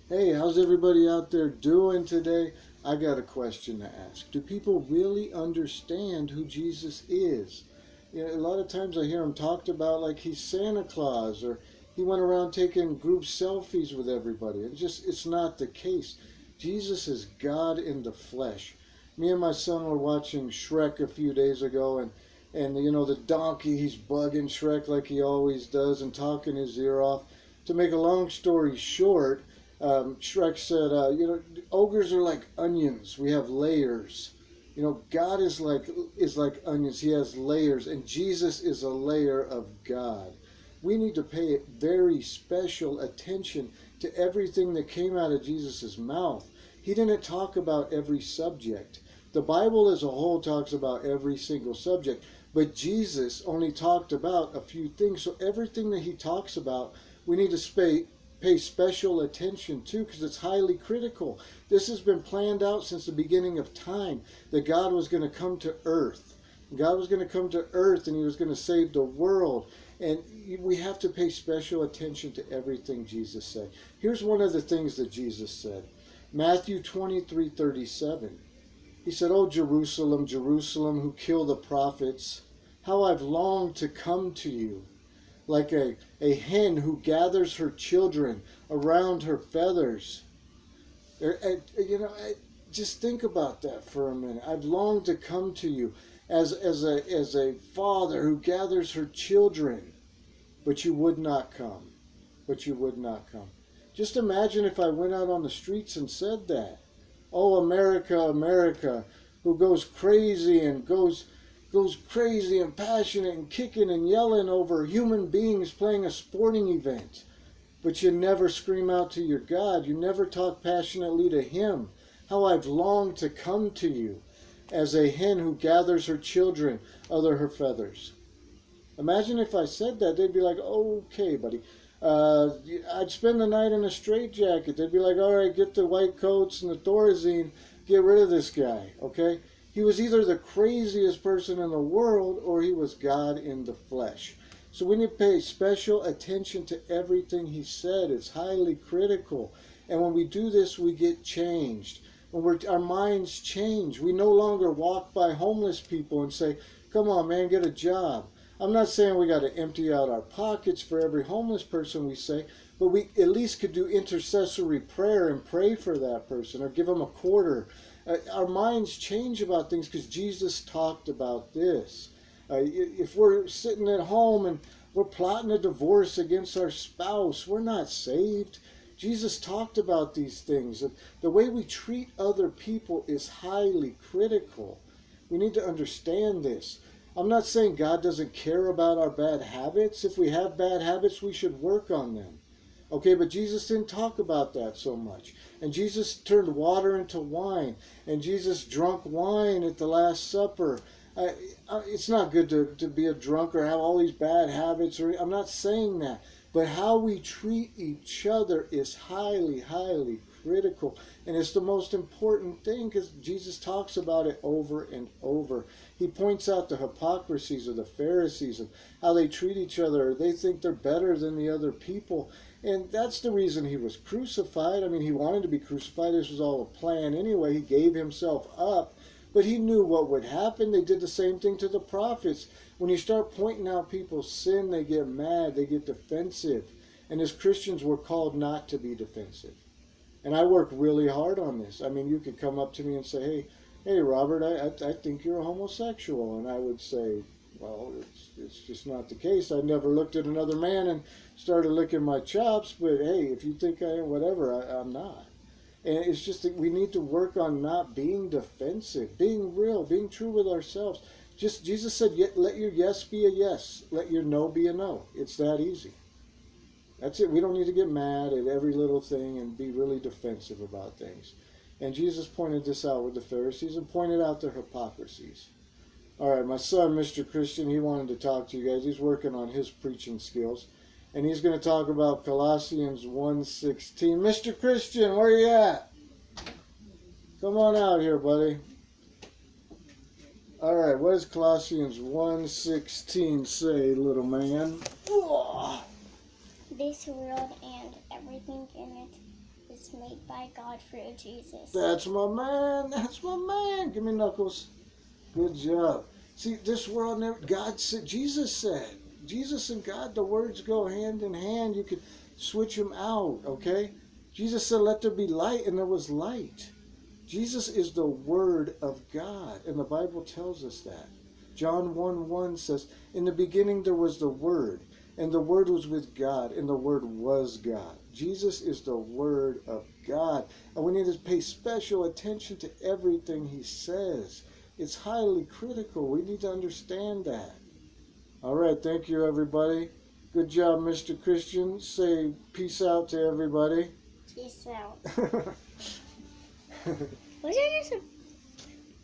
Hey, how's everybody out there doing today? I got a question to ask. Do people really understand who Jesus is? You know, a lot of times I hear him talked about like he's Santa Claus or he went around taking group selfies with everybody. It's not the case. Jesus is God in the flesh. Me and my son were watching Shrek a few days ago, and you know the donkey, he's bugging Shrek like he always does and talking his ear off. To make a long story short, Shrek said, ogres are like onions. We have layers. You know, God is like onions. He has layers, and Jesus is a layer of God. We need to pay very special attention to everything that came out of Jesus' mouth. He didn't talk about every subject. The Bible as a whole talks about every single subject, but Jesus only talked about a few things. So everything that he talks about, we need to pay special attention to because it's highly critical. This has been planned out since the beginning of time that God was going to come to earth. God was going to come to earth and he was going to save the world. And we have to pay special attention to everything Jesus said. Here's one of the things that Jesus said. Matthew 23:37. He said, "Oh, Jerusalem, Jerusalem, who kill the prophets, how I've longed to come to you. Like a hen who gathers her children around her feathers." Just think about that for a minute. I've longed to come to you as a father who gathers her children, but you would not come. But you would not come. Just imagine if I went out on the streets and said that. Oh, America, America, who goes crazy and goes crazy and passionate and kicking and yelling over human beings playing a sporting event. But you never scream out to your God. You never talk passionately to him. How I've longed to come to you as a hen who gathers her children under her feathers. Imagine if I said that. They'd be like, okay, buddy. I'd spend the night in a straitjacket. They'd be like, all right, get the white coats and the Thorazine. Get rid of this guy, okay? He was either the craziest person in the world or he was God in the flesh. So we need to pay special attention to everything he said. It's highly critical. And when we do this, we get changed. When our minds change, we no longer walk by homeless people and say, come on, man, get a job. I'm not saying we got to empty out our pockets for every homeless person we say, but we at least could do intercessory prayer and pray for that person or give them a quarter. Our minds change about things because Jesus talked about this. If we're sitting at home and we're plotting a divorce against our spouse, we're not saved. Jesus talked about these things. The way we treat other people is highly critical. We need to understand this. I'm not saying God doesn't care about our bad habits. If we have bad habits, we should work on them. Okay, but Jesus didn't talk about that so much. And Jesus turned water into wine. And Jesus drank wine at the Last Supper. It's not good to be a drunk or have all these bad habits. I'm not saying that. But how we treat each other is highly, highly critical. And it's the most important thing because Jesus talks about it over and over. He points out the hypocrisies of the Pharisees and how they treat each other. They think they're better than the other people. And that's the reason he was crucified. I mean, he wanted to be crucified. This was all a plan anyway. He gave himself up. But he knew what would happen. They did the same thing to the prophets. When you start pointing out people's sin, they get mad, they get defensive. And as Christians, we're called not to be defensive. And I work really hard on this. I mean, you could come up to me and say, hey, Robert, I think you're a homosexual. And I would say, well, it's just not the case. I never looked at another man and started licking my chops. But hey, if you think I am, whatever, I'm not. And it's just that we need to work on not being defensive, being real, being true with ourselves. Just Jesus said, let your yes be a yes. Let your no be a no. It's that easy. That's it. We don't need to get mad at every little thing and be really defensive about things. And Jesus pointed this out with the Pharisees and pointed out their hypocrisies. All right, my son, Mr. Christian, he wanted to talk to you guys. He's working on his preaching skills. And he's going to talk about Colossians 1:16. Mr. Christian, where are you at? Come on out here, buddy. All right, what does Colossians 1:16 say, little man? This world and everything in it is made by God through Jesus. That's my man. That's my man. Give me knuckles. Good job. See, this world never. God said. Jesus said. Jesus and God, the words go hand in hand. You could switch them out. Okay. Jesus said, "Let there be light," and there was light. Jesus is the Word of God, and the Bible tells us that. John 1:1 says, "In the beginning there was the Word, and the Word was with God, and the Word was God." Jesus is the Word of God, and we need to pay special attention to everything He says. It's highly critical. We need to understand that. All right, thank you, everybody. Good job, Mr. Christian. Say peace out to everybody. Peace out. Was there just a